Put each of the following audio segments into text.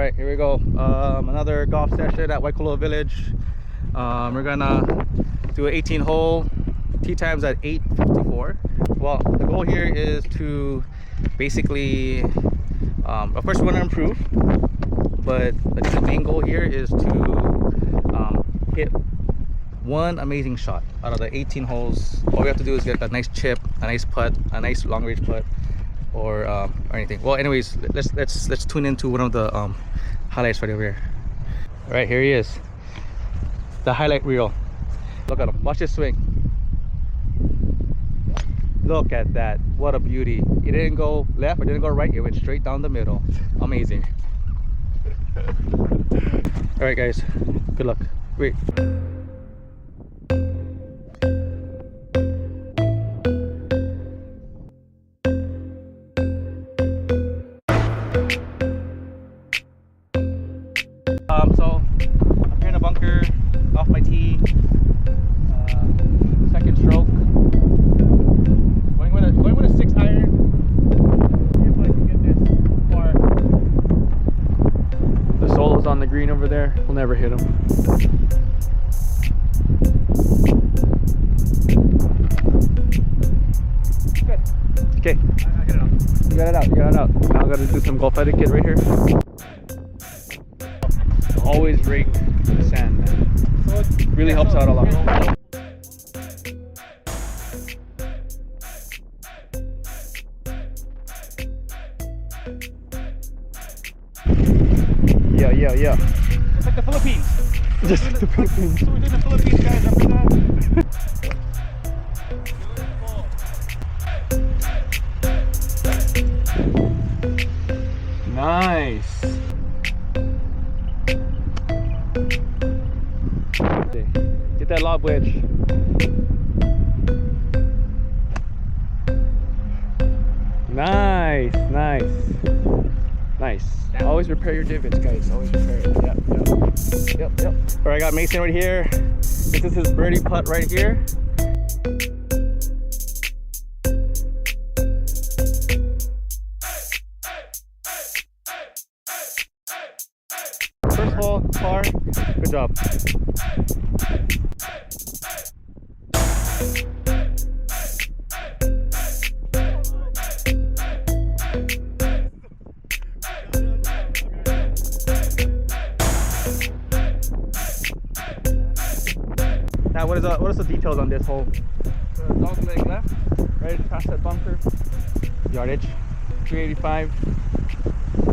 Alright, here we go. Another golf session at Waikoloa Village. We're gonna do an 18 hole, tee times at 8:54. Well, the goal here is to basically, of course we want to improve, but I think the main goal here is to hit one amazing shot out of the 18 holes. All we have to do is get a nice chip, a nice putt, a nice long range putt, or anything. Well, anyways, let's tune into one of the highlights right over here. All right, here he is, the highlight reel. Look at him, watch this swing. Look at that, what a beauty. It didn't go left, it didn't go right, it went straight down the middle. Amazing. All right guys, good luck. Wait. So I'm here in a bunker off my tee, second stroke, going with a 6 iron. See if I can get this far. The solo's on the green over there. We'll never hit him. Good. Okay, I get it out. you got it out. You got it out. Now I got to do some golf etiquette right here. Always rake the sand, man. So it Really helps out a lot. Yeah. It's like the Philippines. Just like the Philippines. So we did the Philippines, guys, after that. Nice. Get that lob wedge. Nice. Always repair your divots, guys. Always repair it. Yep. All right, I got Mason right here. This is his birdie putt right here. First hole, par. Good job. Now, what is the details on this hole? Dog leg left, right past that bunker. Yardage. 385.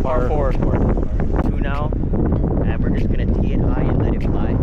Par 4. 2 now, and we're just gonna tee it high and let it fly.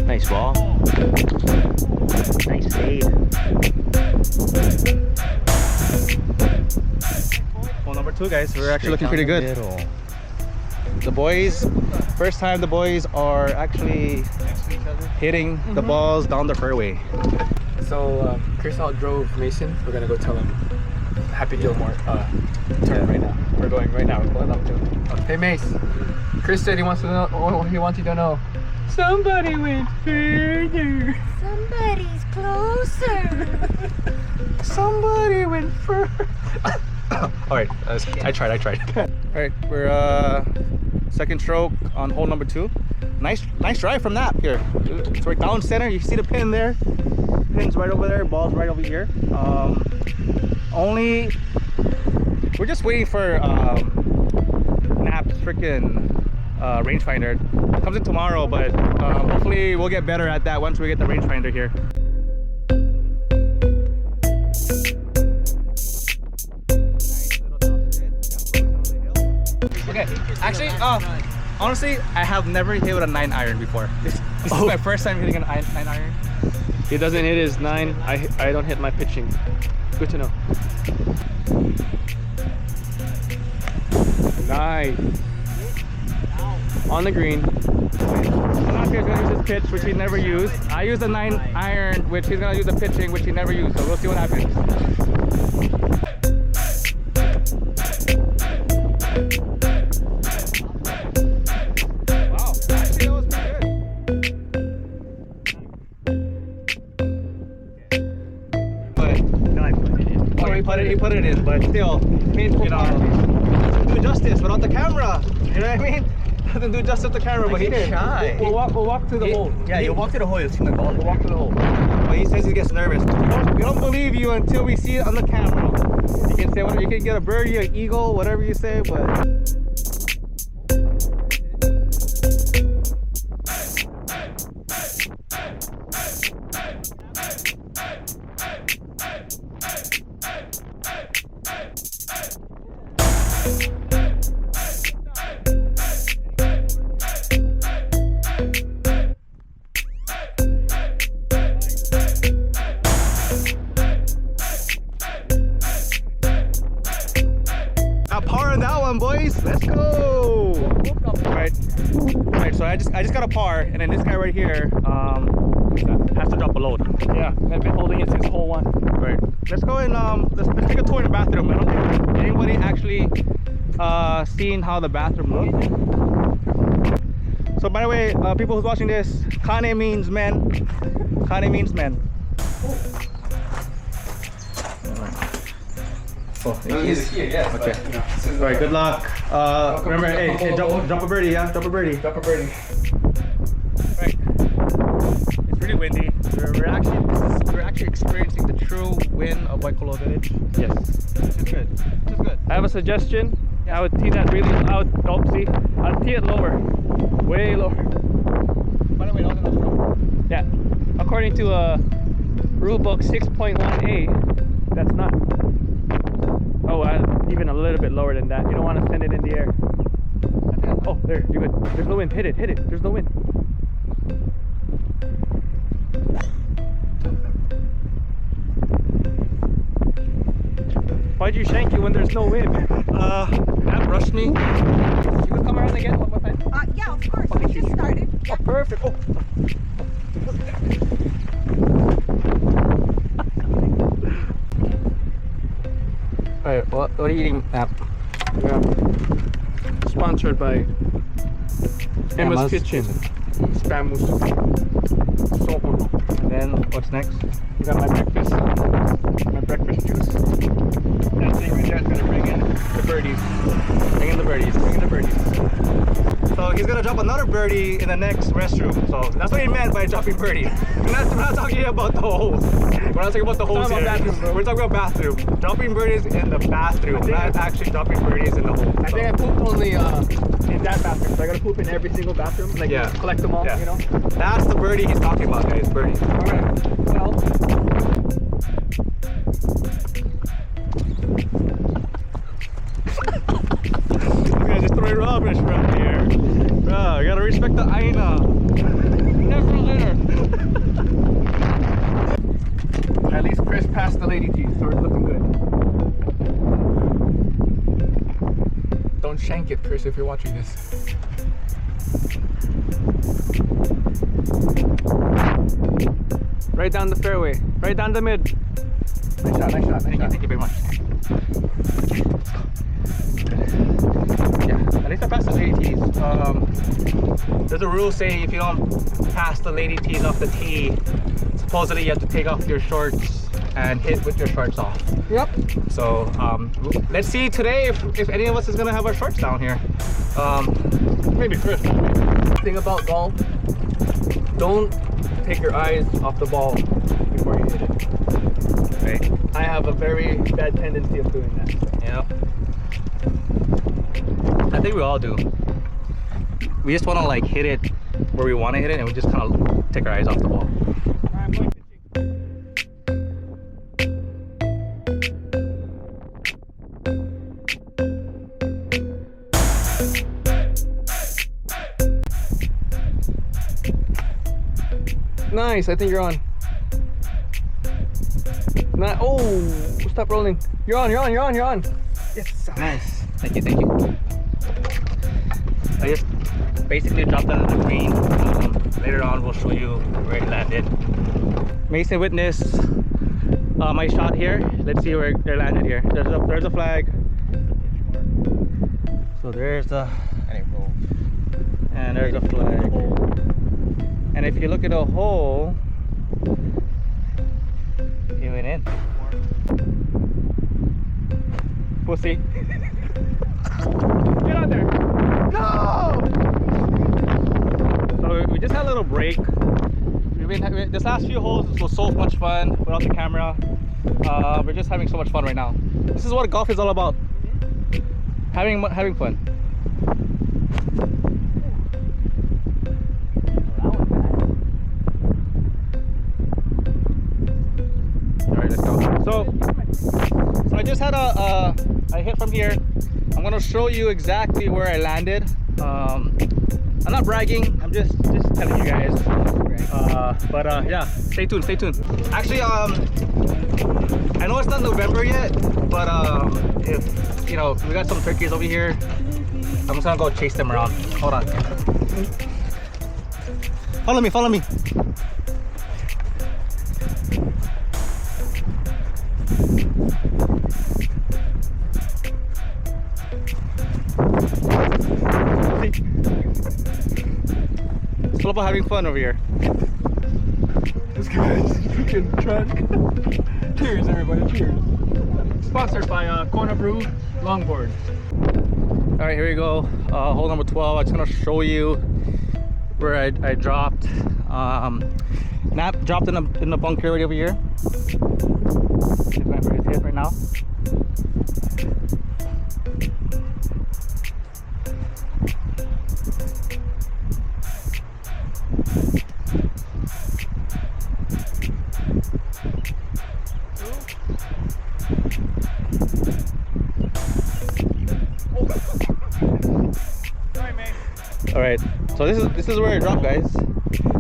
Nice ball. Nice fade. Hole number 2, guys. We're actually looking pretty good. The boys, first time the boys are actually hitting the balls down the fairway. So Chris outdrove Mason. We're gonna go tell him Happy Gilmore turn right now. We're going right now. We're going up to him. Hey Mace, Chris said he wants to know. Oh, he wants you to know. Somebody went further. Somebody's closer. Somebody went further. All right, I tried. All right, we're second stroke on hole number 2. Nice drive from Naph here. It's right down center. You see the pin there. Pin's right over there. Ball's right over here. We're just waiting for Naph's freaking rangefinder. It comes in tomorrow, but hopefully we'll get better at that once we get the rangefinder here. Okay, actually, honestly, I have never hit with a 9 iron before. This is my first time hitting a 9 iron. He doesn't hit his 9. I don't hit my pitching. Good to know. Nice. On the green. Naph is gonna use his pitch, which he never used. I use the 9 iron, which he's gonna use the pitching, which he never used. So we'll see what happens. excited, but still, Painful you know, doesn't do justice without the camera. You know what I mean? Doesn't do justice to the camera, but he did. shy. We'll walk to the hole. Yeah, you walk to the hole, you'll see my ball. We'll walk to the hole. But he says he gets nervous. We don't believe you until we see it on the camera. You can say whatever, you can get a birdie, an eagle, whatever you say, but. Par on that one, boys. Let's go. Right. So I just got a par, and then this guy right here has to drop a load. Yeah, I've been holding it since hole 1. Right. Let's go and let's take a tour in the bathroom. I don't think anybody actually seen how the bathroom looks. So by the way, people who's watching this, Kane means men. Kane means men. Oh, He's here, yes. Okay. But, you know, this is All right, good luck. Remember, to hey, the hole. drop a birdie, yeah? Drop a birdie. Drop a birdie. Right. It's really windy. We're actually experiencing the true wind of Waikoloa Village. Yes. Which is good. Which is good. I have a suggestion. I would tee that really out. Oh, see? I'd tee it lower. Way lower. By the way, not enough stroke. Yeah. According to rulebook 6.1a, that's not. Oh, even a little bit lower than that. You don't want to send it in the air. Oh, there, you're good. There's no wind. Hit it, hit it. There's no wind. Why'd you shank it when there's no wind? That brushed me. You can come around again one more time. Yeah, of course. We just started. Oh, perfect. Oh. Alright, what are you eating, Naph? Yeah. Sponsored by Emma's Emma's Kitchen. Spam mousse. So good. And then, what's next? I got my breakfast juice. That thing right there is gonna bring in the birdies. Bring in the birdies. Bring in the birdies. So he's gonna drop another birdie in the next restroom. So that's what he meant by dropping birdies. We're not talking about the holes. We're not talking about the holes talking here. about bathroom, bro. We're talking about bathroom. Dropping birdies in the bathroom. Not actually dropping birdies in the hole. I think I pooped only in that bathroom. So I gotta poop in every single bathroom. Like, Yeah. collect them all, Yeah. you know? That's the birdie he's talking about, guys. Birdie. Alright. Well, Yeah, just throwing rubbish around here. Bro, you gotta respect the aina. never later. At least Chris passed the lady teeth, so we're looking good. Don't shank it, Chris, if you're watching this. Right down the fairway, right down the mid. Nice shot, nice shot, nice shot. Thank you very much. Yeah, at least I passed the lady tees. There's a rule saying if you don't pass the lady tees off the tee, supposedly you have to take off your shorts and hit with your shorts off. Yep. So let's see today if any of us is gonna have our shorts down here. Maybe Chris. Thing about golf, don't take your eyes off the ball before you hit it. Right. I have a very bad tendency of doing that. Yeah. I think we all do. We just want to like hit it where we want to hit it, and we just kind of take our eyes off the ball. I'm going pitching. Nice, I think you're on. Oh, stop rolling. You're on. Yes. Nice. Thank you. I just basically dropped that on the green. Later on, we'll show you where it landed. Mason witnessed my shot here. Let's see where it landed here. There's a flag. So there's the and there's a flag. And if you look at the hole, it went in. We'll see. Get on there. No! So we just had a little break. This last few holes was so much fun without the camera. We're just having so much fun right now. This is what golf is all about. Having fun. All right, let's go. So I just had a hit from here. I'm gonna show you exactly where I landed. I'm not bragging. I'm just telling you guys. But yeah, stay tuned. Actually, I know it's not November yet, but if you know, we got some turkeys over here. I'm just gonna go chase them around. Hold on. Follow me. It's all about having fun over here. This guy's freaking drunk. Cheers, everybody. Cheers. Sponsored by Kona Brew Longboard. All right, here we go. Hole number 12. I'm just gonna show you where I dropped. Naph dropped in the bunker right over here. He's going for his hit right now. All right, so this is where I dropped, guys.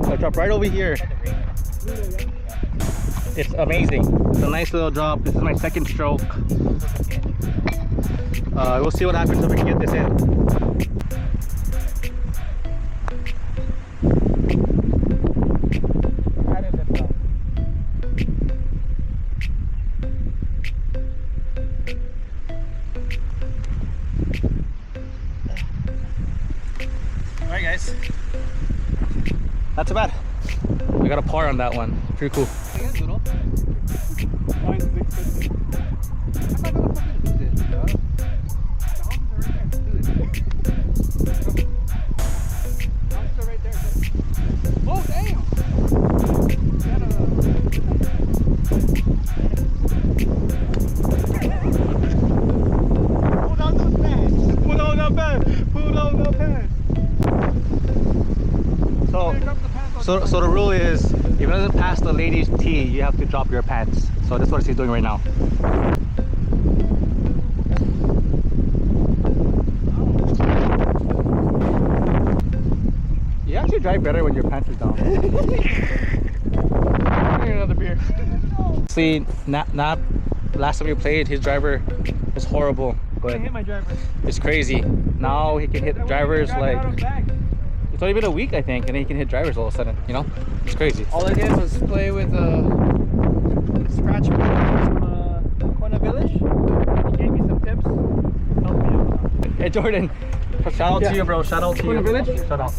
I dropped right over here. It's amazing. It's a nice little drop. This is my second stroke. We'll see what happens if we can get this in. Alright guys, not too bad. We got a par on that one. Pretty cool. Oh damn! Pull down the pants. So the rule is, if it doesn't pass the ladies' tee, you have to drop your pants. So that's what he's doing right now. You actually drive better when your pants is down. I need another beer. See, Naph, last time we played, his driver was horrible, but I hit my driver. it's crazy. Now he can hit drivers like, it's only been a week I think, and he can hit drivers all of a sudden, you know? It's crazy. All I did was play with scratch from Kona Village. He gave me some tips. Helped me out. Hey Jordan, shout out to you, bro. Shout out to Kona you. Village? Shout out.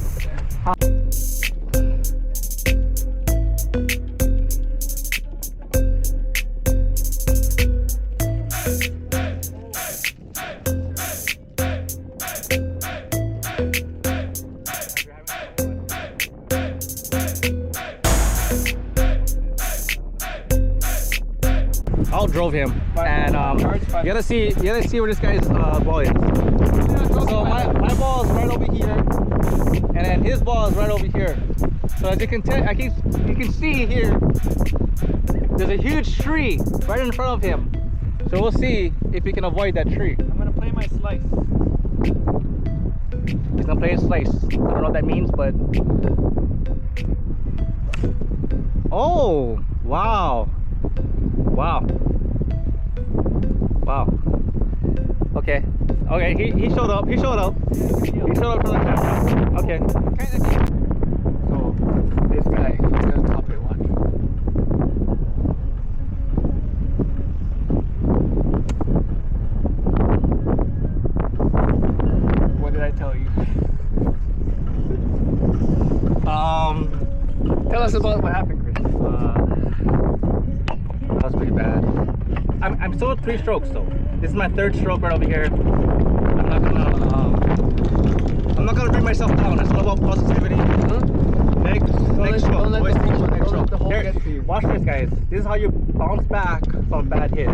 Drove him, and you gotta see where this guy's ball is. So my ball is right over here, and then his ball is right over here. So as you can tell, you can see here, there's a huge tree right in front of him. So we'll see if we can avoid that tree. I'm gonna play my slice. He's gonna play his slice. I don't know what that means, but oh wow. Okay, he showed up. He showed up for the camera. Okay. So this guy, he's gonna top it. Watch. What did I tell you? Tell us about what happened, Chris. That was pretty bad. I'm still at 3 strokes though. This is my third stroke right over here. I'm not gonna bring myself down. It's all about positivity. Next stroke. Always think about next stroke. Here, watch this, guys. This is how you bounce back from a bad hit.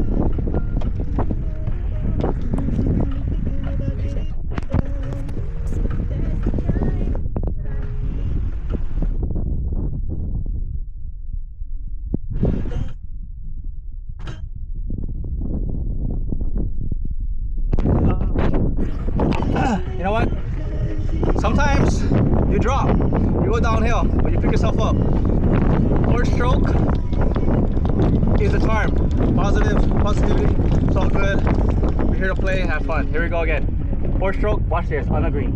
You know what? Sometimes you drop, you go downhill, but you pick yourself up. Fourth stroke is a charm. Positivity, it's all good. We're here to play, have fun. Here we go again. Fourth stroke, watch this, on the green.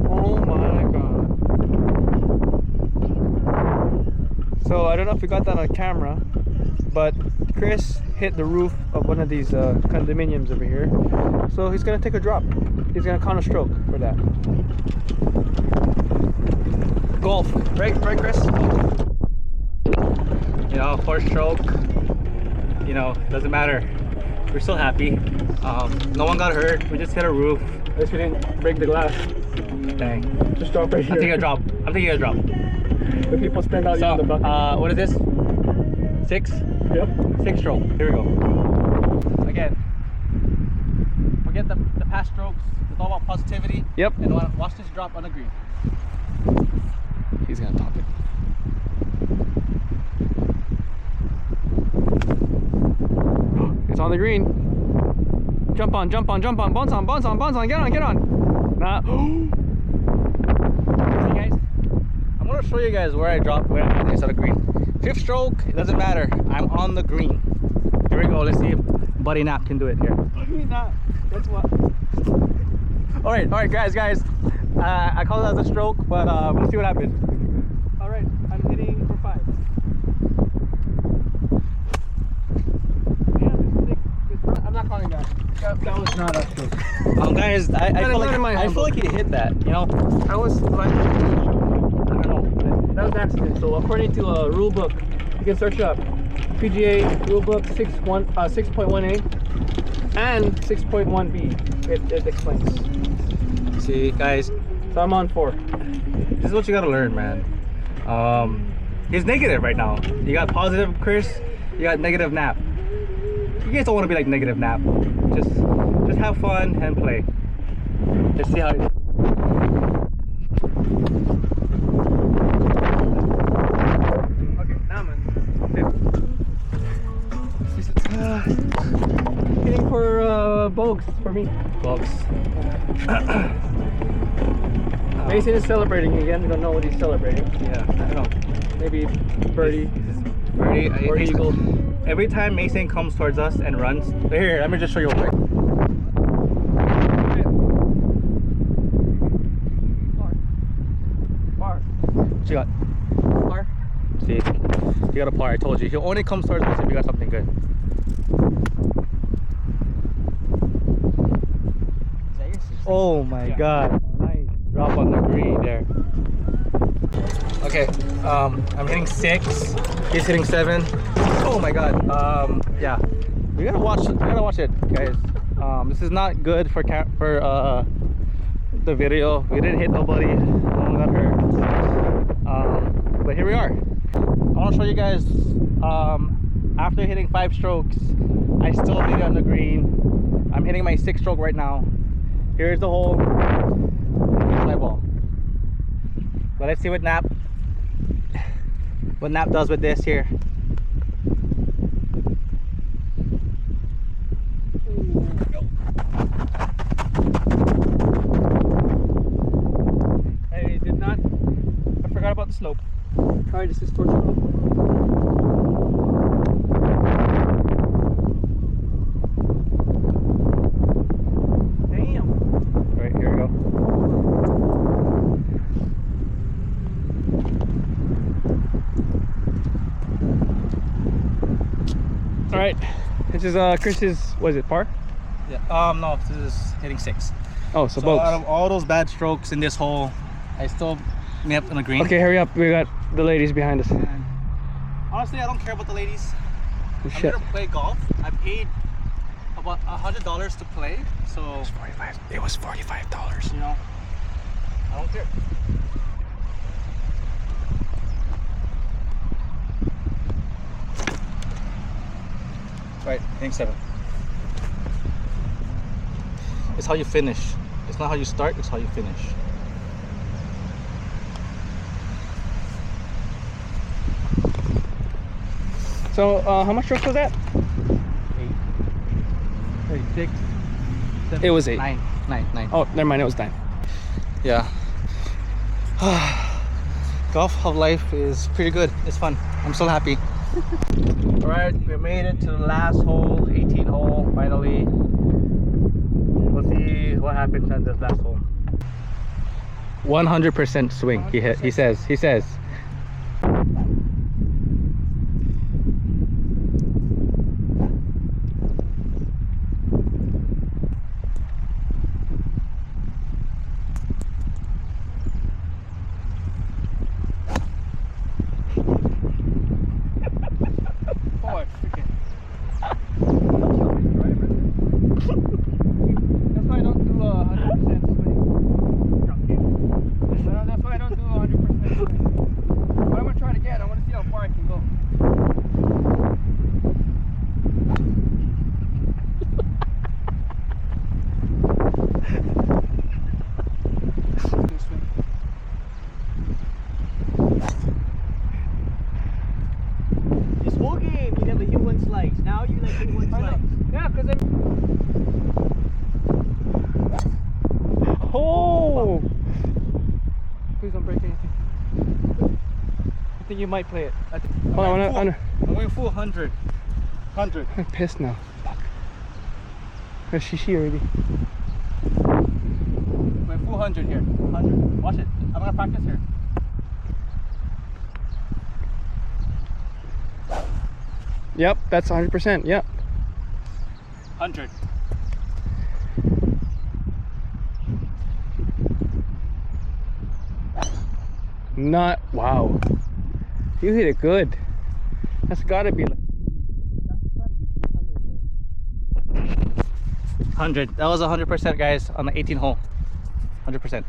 Oh my god. So I don't know if we got that on camera, but Chris hit the roof of one of these condominiums over here. So he's gonna take a drop. He's gonna count a stroke for that. Golf, right Chris? You know, fourth stroke, you know, doesn't matter. We're still happy. No one got hurt, we just hit a roof. At least we didn't break the glass. Dang. Just drop right here. I'm taking a drop. The people stand out here on the bucket. What is this? 6? Yep. 6 stroke. Here we go. Again. Forget the past strokes. It's all about positivity. Yep. And watch this drop on the green. He's gonna top it. It's on the green. Jump on, bounce on, get on. Nah. See guys? I'm gonna show you guys where I drop where it's on the green. 5th stroke, it doesn't matter. I'm on the green. Here we go. Let's see if Buddy Naph can do it here. That's what. All right, guys. I call it as a stroke, but we'll see what happens. All right, I'm hitting for 5. I'm not calling that. That was not a stroke. Guys, I feel like he hit that. You know, I was like, I don't know. That was an accident. So according to a rule book, you can search up PGA rule book 6.1A and 6.1B. It explains. see, guys. So I'm on 4. This is what you gotta learn, man. He's negative right now. You got positive Chris, you got negative Naph. You guys don't want to be like negative Naph. Just have fun and play. Let's see how it is. Okay, now I'm hitting for bogeys for me. Box. Mason is celebrating again. We don't know what he's celebrating. Yeah, I don't know. Maybe birdie Birdie or eagle. Every time Mason comes towards us and runs, here, let me just show you real quick. Par. What you got? Par. See, you got a par. I told you. He only comes towards us if you got something good. Is that your 16? Oh my God! Nice drop on the green there. Okay, I'm hitting 6. He's hitting 7. Oh my God! Yeah, we gotta watch it, guys. This is not good for the video. We didn't hit nobody. No one got hurt. But here we are. I want to show you guys. After hitting 5 strokes, I still made it on the green. I'm hitting my 6th stroke right now. Here's the hole. Here's my ball. But let's see what Naph does with this here. I forgot about the slope. Alright, this is towards the slope. Damn. Alright, here we go. Alright, this is Chris's, what is it, par? Yeah. No, this is hitting 6. Oh, so So both. out of all those bad strokes in this hole, I still made up on the green. Okay, hurry up. We got the ladies behind us. And honestly, I don't care about the ladies. I'm Shit. here to play golf. I paid about $100 to play, so It's 45. It was $45. you know, I don't care. Right, inning 7. It's how you finish. It's not how you start, it's how you finish. So, how much strokes was that? 36. It was 8. 9. Oh, never mind. It was 9. Yeah. Golf of life is pretty good. It's fun. I'm so happy. Alright, we made it to the last hole, 18 hole, finally. We'll see what happens on this last hole. 100% swing, he says. That's why I don't do 100% swing. That's why I don't do 100% swing. What I'm gonna try to get, I want to see how far I can go. This whole game, you never hit one slice. Now you like hit one slice. Yeah, because I'm. Oh! Please don't break anything. I think you might play it. Hold on, I'm going full 100. 100. I'm pissed now. Fuck. There's shishi already. I'm going full 100 here. 100. Watch it. I'm gonna practice here. Yep, that's 100%. Yep. 100. Not. Wow. You hit it good. That's gotta be like. 100. That was 100%, guys, on the 18 hole. 100%.